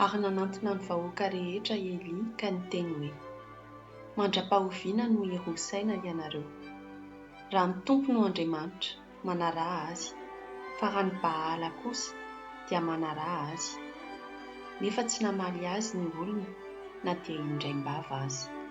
ary nanantona ny vahoaka rehetra Eli ka niteny hoe: mandra-pahoviana no irosaina ianareo. Raha ny Tompo no Andriamanitra, manaraha azy, fa raha ny Baala kosa dia manaraha azy. Nefa tsy namaly azy ny olona na dia indraimbava aza.